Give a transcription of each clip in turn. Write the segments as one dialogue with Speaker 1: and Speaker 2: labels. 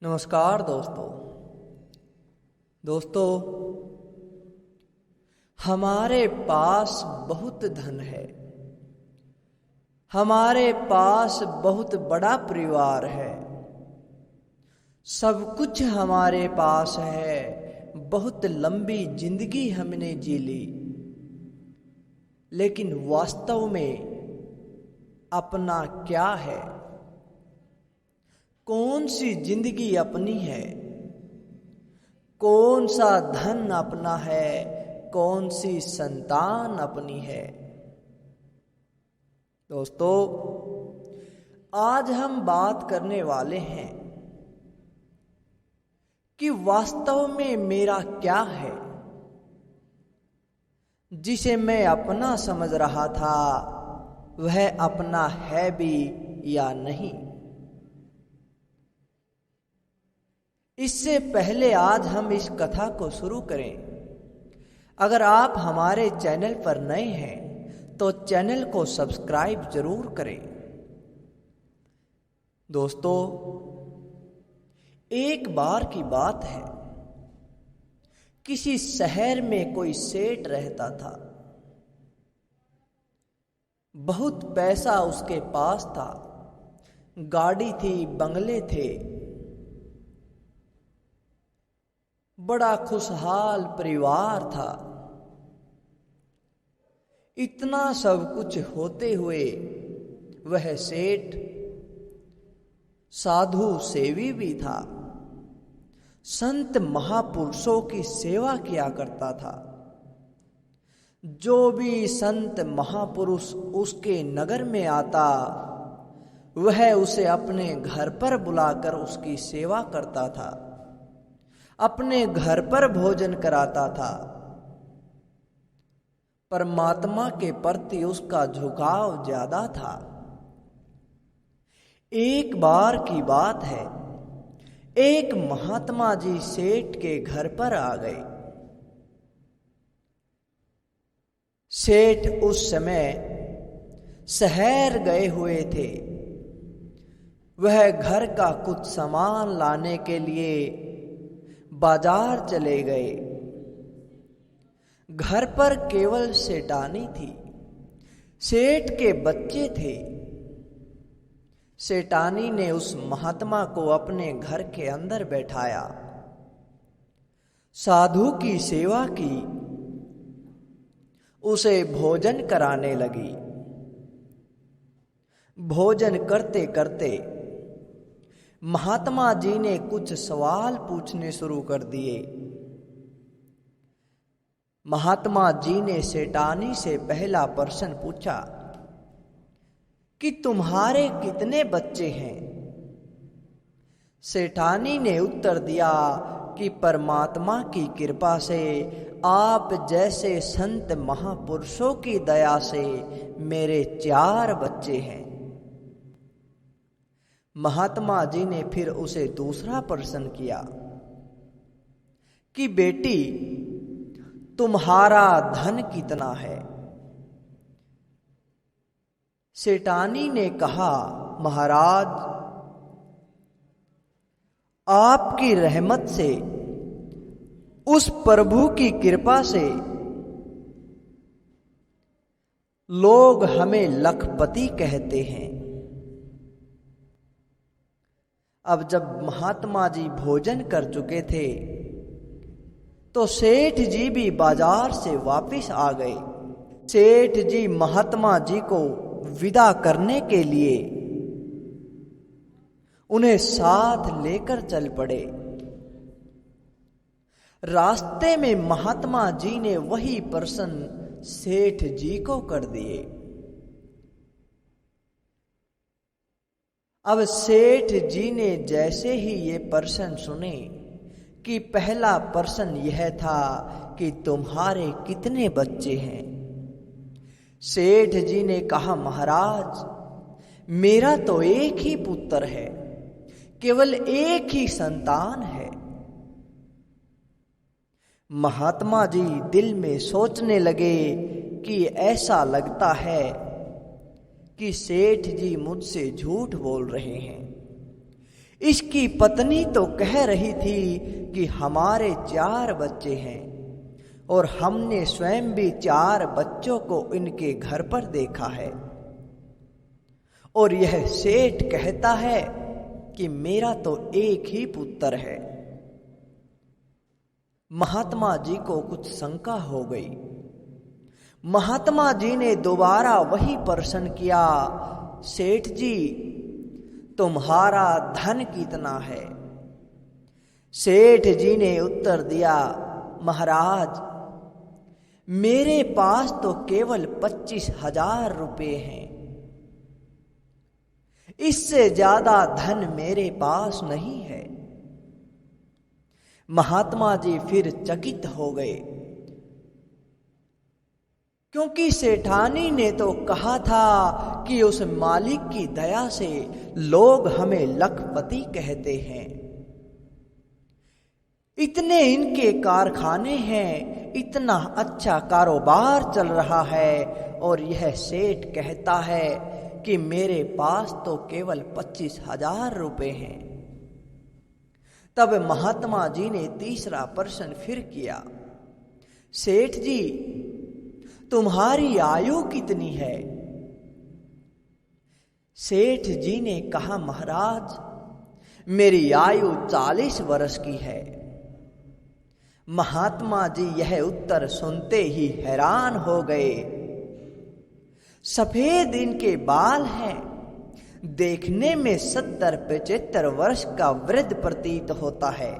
Speaker 1: नमस्कार दोस्तों हमारे पास बहुत धन है। हमारे पास बहुत बड़ा परिवार है। सब कुछ हमारे पास है। बहुत लंबी जिंदगी हमने जी ली, लेकिन वास्तव में अपना क्या है? कौन सी जिंदगी अपनी है? कौन सा धन अपना है? कौन सी संतान अपनी है? दोस्तों, आज हम बात करने वाले हैं कि वास्तव में मेरा क्या है, जिसे मैं अपना समझ रहा था वह अपना है भी या नहीं। इससे पहले आज हम इस कथा को शुरू करें, अगर आप हमारे चैनल पर नए हैं तो चैनल को सब्सक्राइब जरूर करें। दोस्तों, एक बार की बात है, किसी शहर में कोई सेठ रहता था। बहुत पैसा उसके पास था, गाड़ी थी, बंगले थे, बड़ा खुशहाल परिवार था। इतना सब कुछ होते हुए वह सेठ साधु सेवी भी था। संत महापुरुषों की सेवा किया करता था। जो भी संत महापुरुष उसके नगर में आता, वह उसे अपने घर पर बुलाकर उसकी सेवा करता था, अपने घर पर भोजन कराता था। परमात्मा के प्रति उसका झुकाव ज्यादा था। एक बार की बात है, एक महात्मा जी सेठ के घर पर आ गए। सेठ उस समय शहर गए हुए थे। वह घर का कुछ सामान लाने के लिए बाजार चले गए। घर पर केवल सेठानी थी। सेठ के बच्चे थे। सेठानी ने उस महात्मा को अपने घर के अंदर बैठाया, साधु की सेवा की, उसे भोजन कराने लगी। भोजन करते करते महात्मा जी ने कुछ सवाल पूछने शुरू कर दिए। महात्मा जी ने सेठानी से पहला प्रश्न पूछा कि तुम्हारे कितने बच्चे हैं? सेठानी ने उत्तर दिया कि परमात्मा की कृपा से, आप जैसे संत महापुरुषों की दया से मेरे 4 बच्चे हैं। महात्मा जी ने फिर उसे दूसरा प्रश्न किया कि बेटी, तुम्हारा धन कितना है? सेठानी ने कहा, महाराज, आपकी रहमत से, उस प्रभु की कृपा से लोग हमें लखपति कहते हैं। अब जब महात्मा जी भोजन कर चुके थे तो सेठ जी भी बाजार से वापस आ गए। सेठ जी महात्मा जी को विदा करने के लिए उन्हें साथ लेकर चल पड़े। रास्ते में महात्मा जी ने वही प्रश्न सेठ जी को कर दिए। अब सेठ जी ने जैसे ही ये प्रश्न सुने कि पहला प्रश्न यह था कि तुम्हारे कितने बच्चे हैं, सेठ जी ने कहा, महाराज, मेरा तो एक ही पुत्र है, केवल एक ही संतान है। महात्मा जी दिल में सोचने लगे कि ऐसा लगता है कि सेठ जी मुझसे झूठ बोल रहे हैं। इसकी पत्नी तो कह रही थी कि हमारे 4 बच्चे हैं और हमने स्वयं भी 4 बच्चों को इनके घर पर देखा है। और यह सेठ कहता है कि मेरा तो एक ही पुत्र है। महात्मा जी को कुछ शंका हो गई। महात्मा जी ने दोबारा वही प्रश्न किया, सेठ जी तुम्हारा धन कितना है? सेठ जी ने उत्तर दिया, महाराज मेरे पास तो केवल 25,000 रुपये हैं, इससे ज्यादा धन मेरे पास नहीं है। महात्मा जी फिर चकित हो गए, क्योंकि सेठानी ने तो कहा था कि उस मालिक की दया से लोग हमें लखपति कहते हैं। इतने इनके कारखाने हैं, इतना अच्छा कारोबार चल रहा है, और यह सेठ कहता है कि मेरे पास तो केवल 25,000 रुपये हैं। तब महात्मा जी ने तीसरा प्रश्न फिर किया, सेठ जी तुम्हारी आयु कितनी है? सेठ जी ने कहा, महाराज मेरी आयु 40 वर्ष की है। महात्मा जी यह उत्तर सुनते ही हैरान हो गए। सफेद इनके बाल हैं, देखने में 70-75 वर्ष का वृद्ध प्रतीत होता है,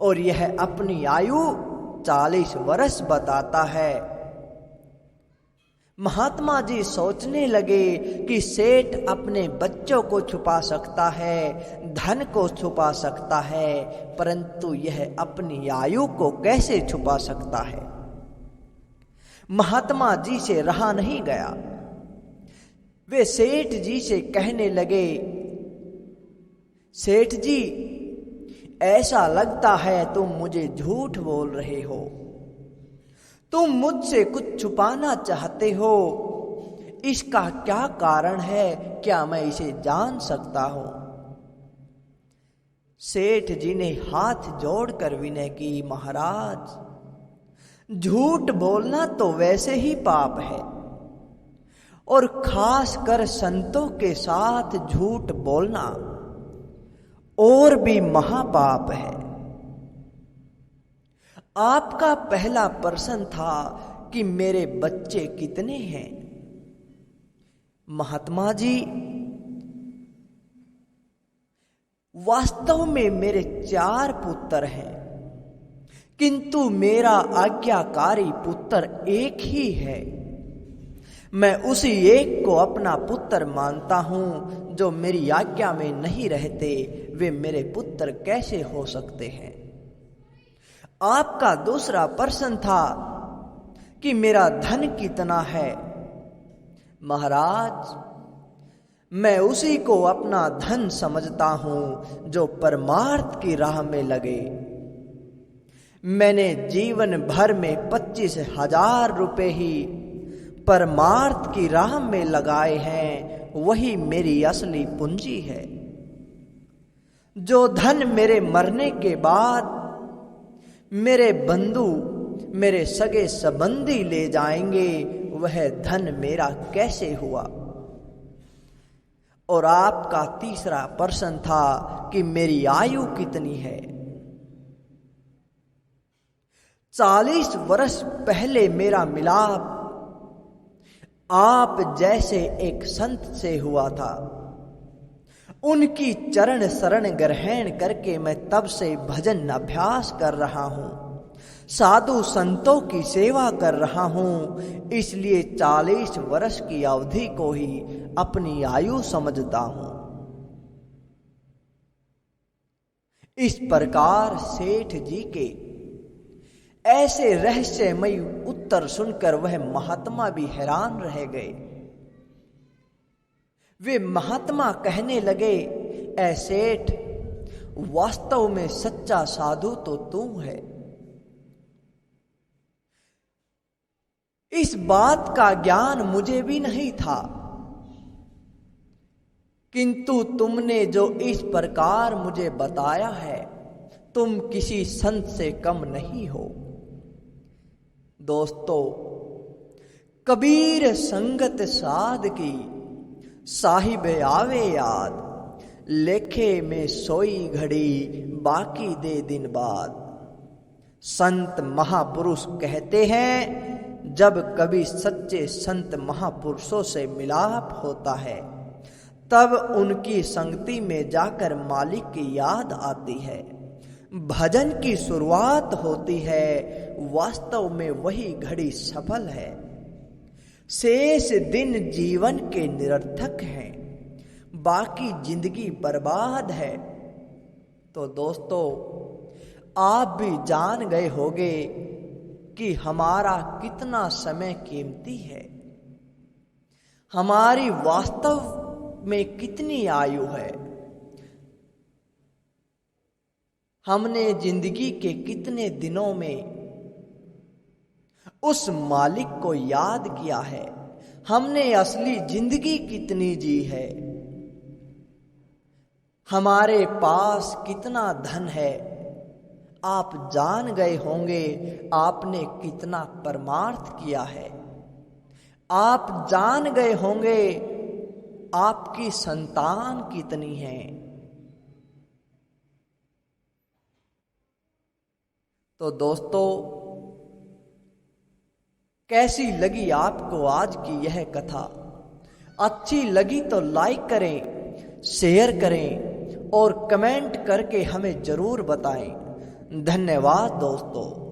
Speaker 1: और यह अपनी आयु 40 वर्ष बताता है। महात्मा जी सोचने लगे कि सेठ अपने बच्चों को छुपा सकता है, धन को छुपा सकता है, परंतु यह अपनी आयु को कैसे छुपा सकता है। महात्मा जी से रहा नहीं गया। वे सेठ जी से कहने लगे, सेठ जी ऐसा लगता है तुम मुझे झूठ बोल रहे हो, तुम मुझसे कुछ छुपाना चाहते हो। इसका क्या कारण है, क्या मैं इसे जान सकता हूं? सेठ जी ने हाथ जोड़कर विनय की, महाराज झूठ बोलना तो वैसे ही पाप है, और खास कर संतों के साथ झूठ बोलना और भी महापाप है। आपका पहला प्रश्न था कि मेरे बच्चे कितने हैं? महात्मा जी वास्तव में मेरे 4 पुत्र हैं, किंतु मेरा आज्ञाकारी पुत्र एक ही है। मैं उसी एक को अपना पुत्र मानता हूं। जो मेरी आज्ञा में नहीं रहते वे मेरे पुत्र कैसे हो सकते हैं? आपका दूसरा प्रश्न था कि मेरा धन कितना है? महाराज मैं उसी को अपना धन समझता हूं जो परमार्थ की राह में लगे। मैंने जीवन भर में 25,000 रुपये ही परमार्थ की राह में लगाए हैं, वही मेरी असली पूंजी है। जो धन मेरे मरने के बाद मेरे बंधु, मेरे सगे संबंधी ले जाएंगे, वह धन मेरा कैसे हुआ? और आपका तीसरा प्रश्न था कि मेरी आयु कितनी है? 40 वर्ष पहले मेरा मिलाप आप जैसे एक संत से हुआ था। उनकी चरण शरण ग्रहण करके मैं तब से भजन अभ्यास कर रहा हूं, साधु संतों की सेवा कर रहा हूं, इसलिए 40 वर्ष की अवधि को ही अपनी आयु समझता हूं। इस प्रकार सेठ जी के ऐसे रहस्यमय उत्तर सुनकर वह महात्मा भी हैरान रह गए। वे महात्मा कहने लगे, ऐ सेठ वास्तव में सच्चा साधु तो तू है। इस बात का ज्ञान मुझे भी नहीं था किंतु तुमने जो इस प्रकार मुझे बताया है, तुम किसी संत से कम नहीं हो। दोस्तों, कबीर संगत साध की, साहिब आवे याद, लेखे में सोई घड़ी, बाकी दे दिन बाद। संत महापुरुष कहते हैं, जब कभी सच्चे संत महापुरुषों से मिलाप होता है, तब उनकी संगति में जाकर मालिक की याद आती है, भजन की शुरुआत होती है। वास्तव में वही घड़ी सफल है। शेष दिन जीवन के निरर्थक हैं, बाकी जिंदगी बर्बाद है। तो दोस्तों, आप भी जान गए होंगे कि हमारा कितना समय कीमती है, हमारी वास्तव में कितनी आयु है, हमने जिंदगी के कितने दिनों में उस मालिक को याद किया है, हमने असली जिंदगी कितनी जी है, हमारे पास कितना धन है। आप जान गए होंगे आपने कितना परमार्थ किया है। आप जान गए होंगे आपकी संतान कितनी है। तो दोस्तों, कैसी लगी आपको आज की यह कथा? अच्छी लगी तो लाइक करें, शेयर करें और कमेंट करके हमें जरूर बताएं। धन्यवाद दोस्तों।